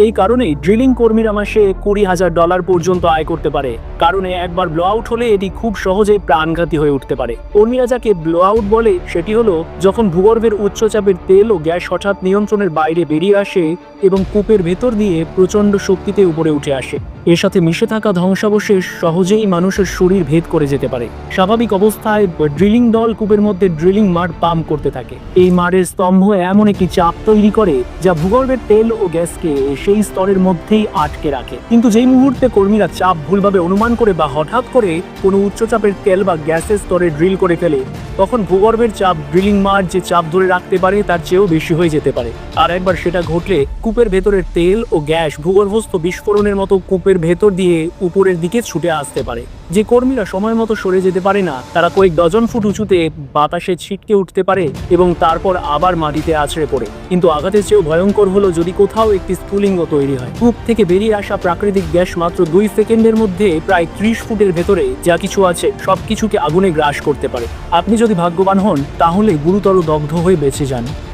এই কারণেই ড্রিলিং কর্মীরা মাসে $20,000 পর্যন্ত আয় করতে পারে, কারণ একবার ব্লো আউট হলে এটি খুব সহজেই প্রাণঘাতী হয়ে উঠতে পারে। কর্মীরা যাকে ব্লো আউট বলে সেটি হলো যখন ভূগর্ভের উচ্চচাপের তেল ও গ্যাস হঠাৎ নিয়ন্ত্রণের বাইরে বেরিয়ে আসে এবং কূপের ভেতর দিয়ে প্রচণ্ড শক্তিতে উপরে উঠে আসে। এর সাথে মিশে থাকা ধ্বংসাবশেষ সহজেই মানুষের শরীর ভেদ করে যেতে পারে। স্বাভাবিক অবস্থায় ড্রিলিং দল কূপের মধ্যে ড্রিলিং মাড পাম্প করতে থাকে। এই মাডের স্তম্ভ এমন একটি চাপ তৈরি করে যা ভূগর্ভের তেল ও গ্যাসকে সেই স্তরের মধ্যেই আটকে রাখে। কিন্তু যেই মুহূর্তে কর্মীরা চাপ ভুলভাবে অনুমান করে বা হঠাৎ করে কোনো উচ্চচাপের তেল বা গ্যাসের স্তরে ড্রিল করে ফেলে, তখন ভূগর্ভের চাপ ড্রিলিং মাড যে চাপ ধরে রাখতে পারে তার চেয়েও বেশি হয়ে যেতে পারে। আর একবার সেটা ঘটলে কূপের ভেতরের তেল ও গ্যাস ভূগর্ভস্থ বিস্ফোরণের মতো কূপের ভেতর দিয়ে উপরের দিকে ছুটে আসতে পারে। যে কর্মীরা সময় মতো সরে যেতে পারে না তারা কয়েক ডজন ফুট উঁচুতে বাতাসে ছিটকে উঠতে পারে এবং তারপর আবার মাটিতে আছড়ে পড়ে। কিন্তু আঘাতের চেয়েও ভয়ঙ্কর হলো যদি কোথাও একটি স্ফুলিঙ্গ তৈরি হয়। কূপ থেকে বেরিয়ে আসা প্রাকৃতিক গ্যাস মাত্র 2 সেকেন্ডের মধ্যে প্রায় 30 ফুটের ভেতরে যা কিছু আছে সবকিছুকে আগুনে গ্রাস করতে পারে। আপনি যদি ভাগ্যবান হন তাহলে গুরুতর দগ্ধ হয়ে বেঁচে যান।